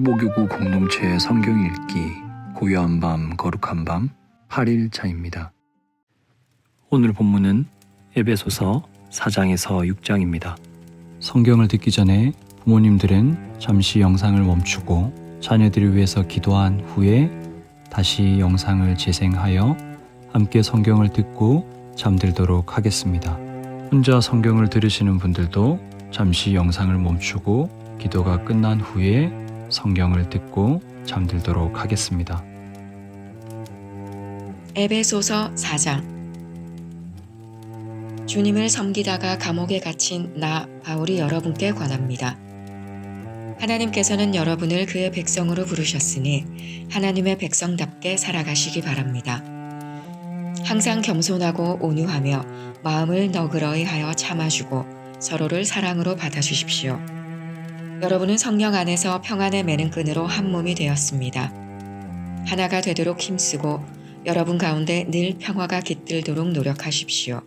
수목교구 공동체 성경 읽기 고요한 밤 거룩한 밤 8일차입니다. 오늘 본문은 에베소서 4장에서 6장입니다. 성경을 듣기 전에 부모님들은 잠시 영상을 멈추고 자녀들을 위해서 기도한 후에 다시 영상을 재생하여 함께 성경을 듣고 잠들도록 하겠습니다. 혼자 성경을 들으시는 분들도 잠시 영상을 멈추고 기도가 끝난 후에 성경을 듣고 잠들도록 하겠습니다. 에베소서 4장. 주님을 섬기다가 감옥에 갇힌 나 바울이 여러분께 권합니다. 하나님께서는 여러분을 그의 백성으로 부르셨으니 하나님의 백성답게 살아가시기 바랍니다. 항상 겸손하고 온유하며 마음을 너그러이 하여 참아주고 서로를 사랑으로 받아주십시오. 여러분은 성령 안에서 평안의 매는 끈으로 한 몸이 되었습니다. 하나가 되도록 힘쓰고 여러분 가운데 늘 평화가 깃들도록 노력하십시오.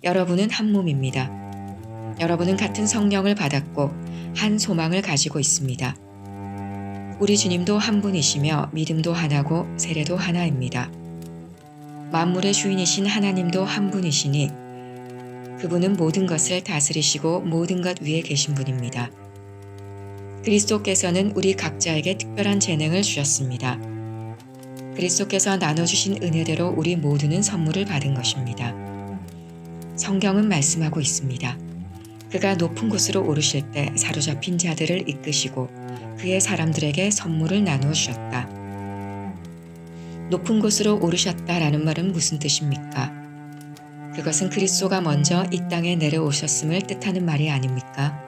여러분은 한 몸입니다. 여러분은 같은 성령을 받았고 한 소망을 가지고 있습니다. 우리 주님도 한 분이시며 믿음도 하나고 세례도 하나입니다. 만물의 주인이신 하나님도 한 분이시니 그분은 모든 것을 다스리시고 모든 것 위에 계신 분입니다. 그리스도께서는 우리 각자에게 특별한 재능을 주셨습니다. 그리스도께서 나눠주신 은혜대로 우리 모두는 선물을 받은 것입니다. 성경은 말씀하고 있습니다. 그가 높은 곳으로 오르실 때 사로잡힌 자들을 이끄시고 그의 사람들에게 선물을 나누어 주셨다. 높은 곳으로 오르셨다라는 말은 무슨 뜻입니까? 그것은 그리스도가 먼저 이 땅에 내려오셨음을 뜻하는 말이 아닙니까?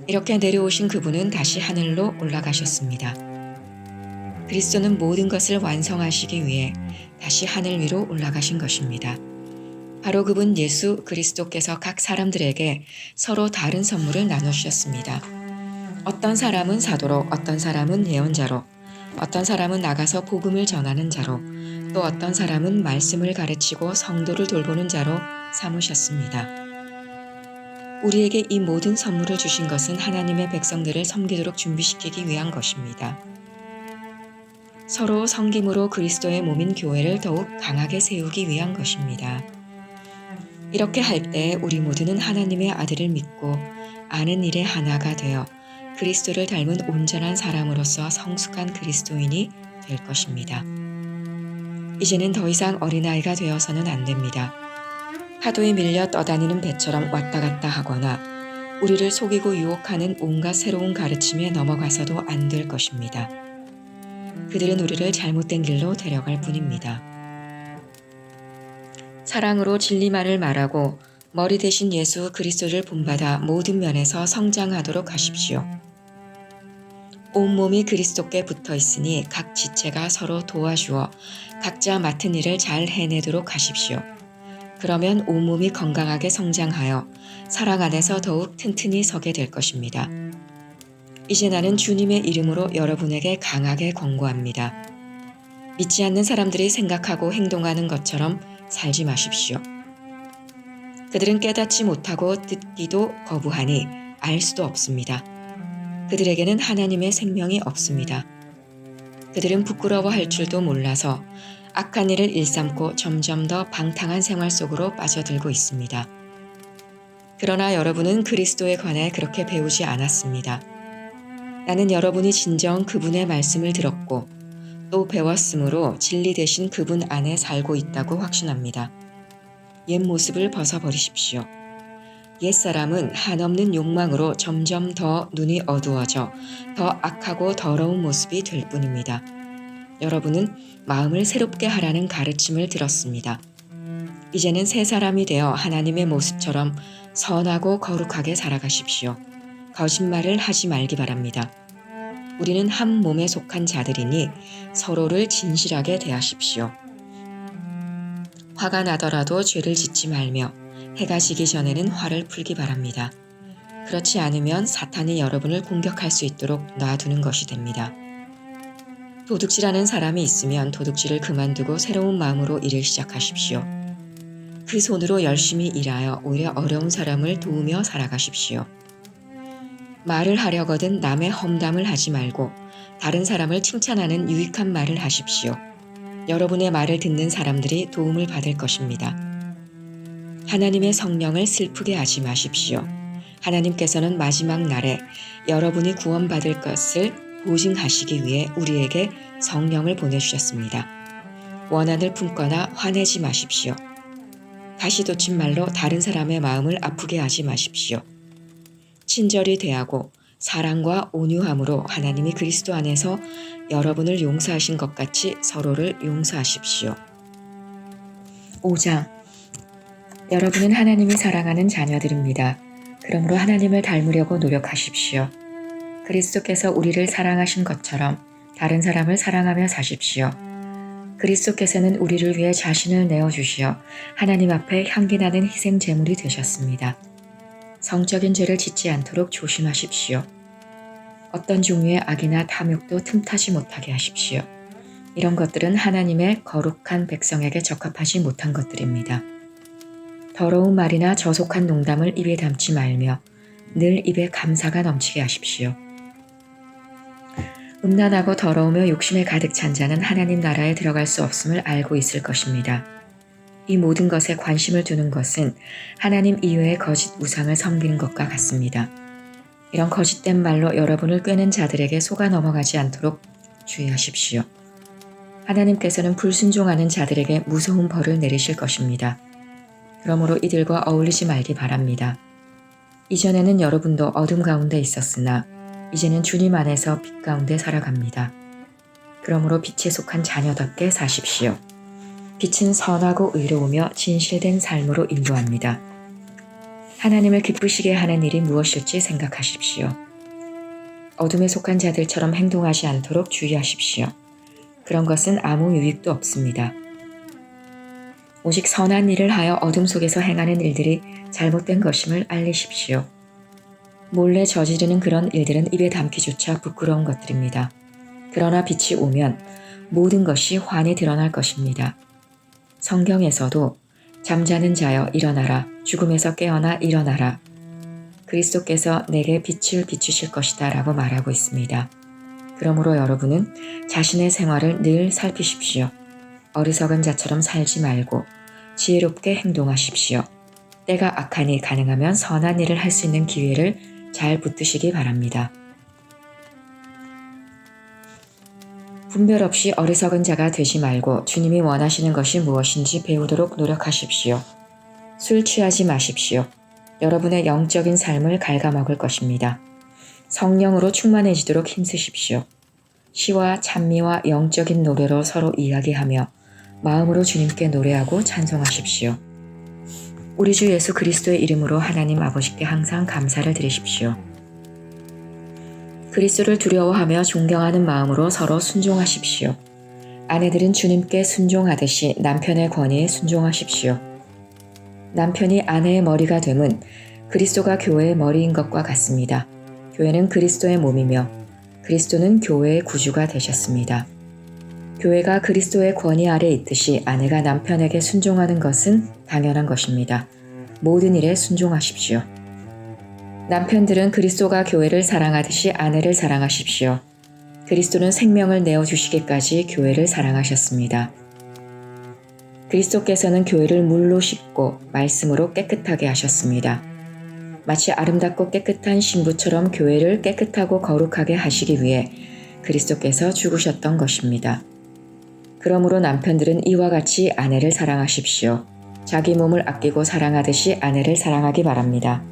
이렇게 내려오신 그분은 다시 하늘로 올라가셨습니다. 그리스도는 모든 것을 완성하시기 위해 다시 하늘 위로 올라가신 것입니다. 바로 그분 예수 그리스도께서 각 사람들에게 서로 다른 선물을 나눠주셨습니다. 어떤 사람은 사도로, 어떤 사람은 예언자로, 어떤 사람은 나가서 복음을 전하는 자로, 또 어떤 사람은 말씀을 가르치고 성도를 돌보는 자로 삼으셨습니다. 우리에게 이 모든 선물을 주신 것은 하나님의 백성들을 섬기도록 준비시키기 위한 것입니다. 서로 섬김으로 그리스도의 몸인 교회를 더욱 강하게 세우기 위한 것입니다. 이렇게 할 때 우리 모두는 하나님의 아들을 믿고 아는 일에 하나가 되어 그리스도를 닮은 온전한 사람으로서 성숙한 그리스도인이 될 것입니다. 이제는 더 이상 어린아이가 되어서는 안 됩니다. 파도에 밀려 떠다니는 배처럼 왔다 갔다 하거나 우리를 속이고 유혹하는 온갖 새로운 가르침에 넘어가서도 안 될 것입니다. 그들은 우리를 잘못된 길로 데려갈 뿐입니다. 사랑으로 진리만을 말하고 머리 대신 예수 그리스도를 본받아 모든 면에서 성장하도록 하십시오. 온몸이 그리스도께 붙어 있으니 각 지체가 서로 도와주어 각자 맡은 일을 잘 해내도록 하십시오. 그러면 온몸이 건강하게 성장하여 사랑 안에서 더욱 튼튼히 서게 될 것입니다. 이제 나는 주님의 이름으로 여러분에게 강하게 권고합니다. 믿지 않는 사람들이 생각하고 행동하는 것처럼 살지 마십시오. 그들은 깨닫지 못하고 듣기도 거부하니 알 수도 없습니다. 그들에게는 하나님의 생명이 없습니다. 그들은 부끄러워할 줄도 몰라서 악한 일을 일삼고 점점 더 방탕한 생활 속으로 빠져들고 있습니다. 그러나 여러분은 그리스도에 관해 그렇게 배우지 않았습니다. 나는 여러분이 진정 그분의 말씀을 들었고 또 배웠으므로 진리 대신 그분 안에 살고 있다고 확신합니다. 옛 모습을 벗어버리십시오. 옛사람은 한없는 욕망으로 점점 더 눈이 어두워져 더 악하고 더러운 모습이 될 뿐입니다. 여러분은 마음을 새롭게 하라는 가르침을 들었습니다. 이제는 새 사람이 되어 하나님의 모습처럼 선하고 거룩하게 살아가십시오. 거짓말을 하지 말기 바랍니다. 우리는 한 몸에 속한 자들이니 서로를 진실하게 대하십시오. 화가 나더라도 죄를 짓지 말며 해가 지기 전에는 화를 풀기 바랍니다. 그렇지 않으면 사탄이 여러분을 공격할 수 있도록 놔두는 것이 됩니다. 도둑질하는 사람이 있으면 도둑질을 그만두고 새로운 마음으로 일을 시작하십시오. 그 손으로 열심히 일하여 오히려 어려운 사람을 도우며 살아가십시오. 말을 하려거든 남의 험담을 하지 말고 다른 사람을 칭찬하는 유익한 말을 하십시오. 여러분의 말을 듣는 사람들이 도움을 받을 것입니다. 하나님의 성령을 슬프게 하지 마십시오. 하나님께서는 마지막 날에 여러분이 구원받을 것을 보증하시기 위해 우리에게 성령을 보내주셨습니다. 원한을 품거나 화내지 마십시오. 가시돋친 말로 다른 사람의 마음을 아프게 하지 마십시오. 친절히 대하고 사랑과 온유함으로 하나님이 그리스도 안에서 여러분을 용서하신 것 같이 서로를 용서하십시오. 5장. 여러분은 하나님이 사랑하는 자녀들입니다. 그러므로 하나님을 닮으려고 노력하십시오. 그리스도께서 우리를 사랑하신 것처럼 다른 사람을 사랑하며 사십시오. 그리스도께서는 우리를 위해 자신을 내어주시어 하나님 앞에 향기나는 희생 제물이 되셨습니다. 성적인 죄를 짓지 않도록 조심하십시오. 어떤 종류의 악이나 탐욕도 틈타지 못하게 하십시오. 이런 것들은 하나님의 거룩한 백성에게 적합하지 못한 것들입니다. 더러운 말이나 저속한 농담을 입에 담지 말며 늘 입에 감사가 넘치게 하십시오. 음란하고 더러우며 욕심에 가득 찬 자는 하나님 나라에 들어갈 수 없음을 알고 있을 것입니다. 이 모든 것에 관심을 두는 것은 하나님 이외의 거짓 우상을 섬기는 것과 같습니다. 이런 거짓된 말로 여러분을 꿰는 자들에게 속아 넘어가지 않도록 주의하십시오. 하나님께서는 불순종하는 자들에게 무서운 벌을 내리실 것입니다. 그러므로 이들과 어울리지 말기 바랍니다. 이전에는 여러분도 어둠 가운데 있었으나 이제는 주님 안에서 빛 가운데 살아갑니다. 그러므로 빛에 속한 자녀답게 사십시오. 빛은 선하고 의로우며 진실된 삶으로 인도합니다. 하나님을 기쁘시게 하는 일이 무엇일지 생각하십시오. 어둠에 속한 자들처럼 행동하지 않도록 주의하십시오. 그런 것은 아무 유익도 없습니다. 오직 선한 일을 하여 어둠 속에서 행하는 일들이 잘못된 것임을 알리십시오. 몰래 저지르는 그런 일들은 입에 담기조차 부끄러운 것들입니다. 그러나 빛이 오면 모든 것이 환히 드러날 것입니다. 성경에서도 잠자는 자여 일어나라, 죽음에서 깨어나 일어나라. 그리스도께서 내게 빛을 비추실 것이다 라고 말하고 있습니다. 그러므로 여러분은 자신의 생활을 늘 살피십시오. 어리석은 자처럼 살지 말고 지혜롭게 행동하십시오. 때가 악하니 가능하면 선한 일을 할 수 있는 기회를 잘 붙드시기 바랍니다. 분별 없이 어리석은 자가 되지 말고 주님이 원하시는 것이 무엇인지 배우도록 노력하십시오. 술 취하지 마십시오. 여러분의 영적인 삶을 갉아먹을 것입니다. 성령으로 충만해지도록 힘쓰십시오. 시와 찬미와 영적인 노래로 서로 이야기하며 마음으로 주님께 노래하고 찬송하십시오. 우리 주 예수 그리스도의 이름으로 하나님 아버지께 항상 감사를 드리십시오. 그리스도를 두려워하며 존경하는 마음으로 서로 순종하십시오. 아내들은 주님께 순종하듯이 남편의 권위에 순종하십시오. 남편이 아내의 머리가 됨은 그리스도가 교회의 머리인 것과 같습니다. 교회는 그리스도의 몸이며 그리스도는 교회의 구주가 되셨습니다. 교회가 그리스도의 권위 아래 있듯이 아내가 남편에게 순종하는 것은 당연한 것입니다. 모든 일에 순종하십시오. 남편들은 그리스도가 교회를 사랑하듯이 아내를 사랑하십시오. 그리스도는 생명을 내어주시기까지 교회를 사랑하셨습니다. 그리스도께서는 교회를 물로 씻고 말씀으로 깨끗하게 하셨습니다. 마치 아름답고 깨끗한 신부처럼 교회를 깨끗하고 거룩하게 하시기 위해 그리스도께서 죽으셨던 것입니다. 그러므로 남편들은 이와 같이 아내를 사랑하십시오. 자기 몸을 아끼고 사랑하듯이 아내를 사랑하기 바랍니다.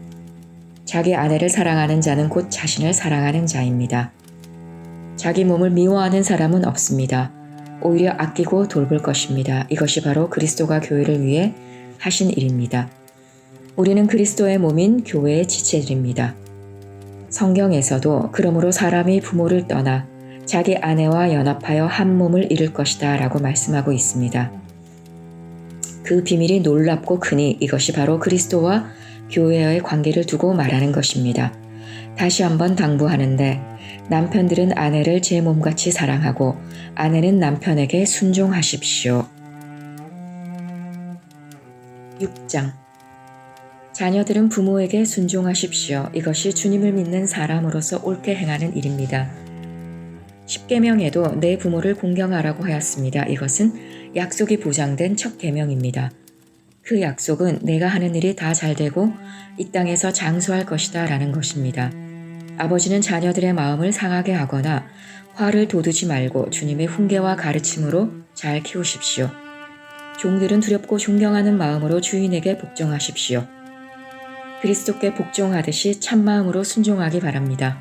자기 아내를 사랑하는 자는 곧 자신을 사랑하는 자입니다. 자기 몸을 미워하는 사람은 없습니다. 오히려 아끼고 돌볼 것입니다. 이것이 바로 그리스도가 교회를 위해 하신 일입니다. 우리는 그리스도의 몸인 교회의 지체들입니다. 성경에서도 그러므로 사람이 부모를 떠나 자기 아내와 연합하여 한 몸을 이룰 것이다 라고 말씀하고 있습니다. 그 비밀이 놀랍고 크니 이것이 바로 그리스도와 교회와의 관계를 두고 말하는 것입니다. 다시 한번 당부하는데 남편들은 아내를 제 몸같이 사랑하고 아내는 남편에게 순종하십시오. 6장. 자녀들은 부모에게 순종하십시오. 이것이 주님을 믿는 사람으로서 옳게 행하는 일입니다. 십계명에도 내 부모를 공경하라고 하였습니다. 이것은 약속이 보장된 첫 계명입니다. 그 약속은 내가 하는 일이 다 잘되고 이 땅에서 장수할 것이다 라는 것입니다. 아버지는 자녀들의 마음을 상하게 하거나 화를 돋우지 말고 주님의 훈계와 가르침으로 잘 키우십시오. 종들은 두렵고 존경하는 마음으로 주인에게 복종하십시오. 그리스도께 복종하듯이 참마음으로 순종하기 바랍니다.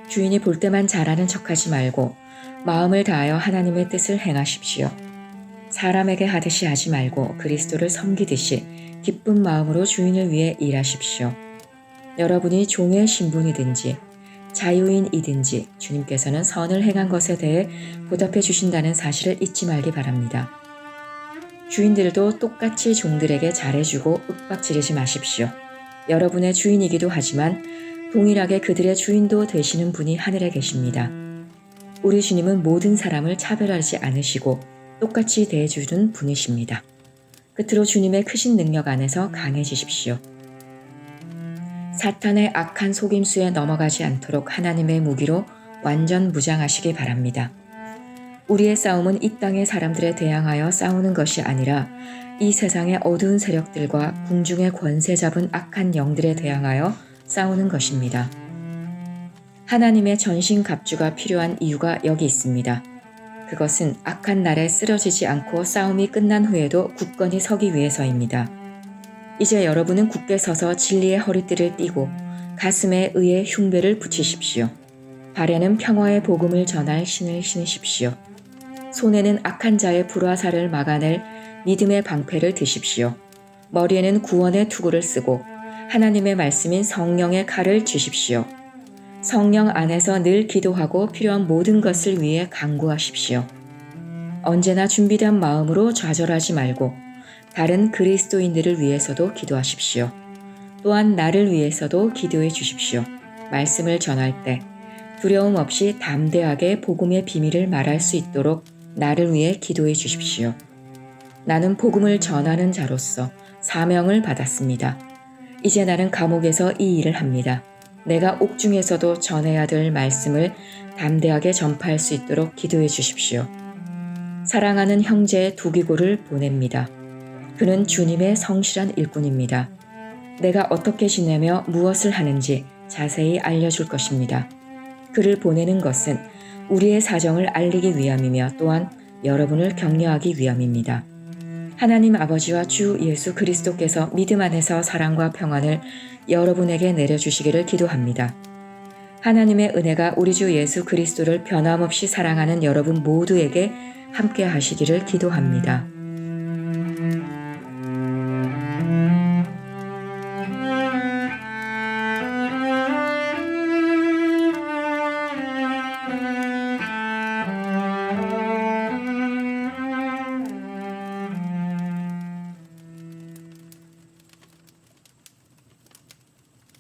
주인이 볼 때만 잘하는 척하지 말고 마음을 다하여 하나님의 뜻을 행하십시오. 사람에게 하듯이 하지 말고 그리스도를 섬기듯이 기쁜 마음으로 주인을 위해 일하십시오. 여러분이 종의 신분이든지 자유인이든지 주님께서는 선을 행한 것에 대해 보답해 주신다는 사실을 잊지 말기 바랍니다. 주인들도 똑같이 종들에게 잘해주고 윽박지르지 마십시오. 여러분의 주인이기도 하지만 동일하게 그들의 주인도 되시는 분이 하늘에 계십니다. 우리 주님은 모든 사람을 차별하지 않으시고 똑같이 대해주는 분이십니다. 끝으로 주님의 크신 능력 안에서 강해지십시오. 사탄의 악한 속임수에 넘어가지 않도록 하나님의 무기로 완전 무장하시기 바랍니다. 우리의 싸움은 이 땅의 사람들에 대항하여 싸우는 것이 아니라 이 세상의 어두운 세력들과 궁중의 권세 잡은 악한 영들에 대항하여 싸우는 것입니다. 하나님의 전신갑주가 필요한 이유가 여기 있습니다. 그것은 악한 날에 쓰러지지 않고 싸움이 끝난 후에도 굳건히 서기 위해서입니다. 이제 여러분은 굳게 서서 진리의 허리띠를 띠고 가슴에 의의 흉배를 붙이십시오. 발에는 평화의 복음을 전할 신을 신으십시오. 손에는 악한 자의 불화살을 막아낼 믿음의 방패를 드십시오. 머리에는 구원의 투구를 쓰고 하나님의 말씀인 성령의 칼을 쥐십시오. 성령 안에서 늘 기도하고 필요한 모든 것을 위해 간구하십시오. 언제나 준비된 마음으로 좌절하지 말고 다른 그리스도인들을 위해서도 기도하십시오. 또한 나를 위해서도 기도해 주십시오. 말씀을 전할 때 두려움 없이 담대하게 복음의 비밀을 말할 수 있도록 나를 위해 기도해 주십시오. 나는 복음을 전하는 자로서 사명을 받았습니다. 이제 나는 감옥에서 이 일을 합니다. 내가 옥중에서도 전해야 될 말씀을 담대하게 전파할 수 있도록 기도해 주십시오. 사랑하는 형제 두기고를 보냅니다. 그는 주님의 성실한 일꾼입니다. 내가 어떻게 지내며 무엇을 하는지 자세히 알려줄 것입니다. 그를 보내는 것은 우리의 사정을 알리기 위함이며 또한 여러분을 격려하기 위함입니다. 하나님 아버지와 주 예수 그리스도께서 믿음 안에서 사랑과 평안을 여러분에게 내려주시기를 기도합니다. 하나님의 은혜가 우리 주 예수 그리스도를 변함없이 사랑하는 여러분 모두에게 함께 하시기를 기도합니다.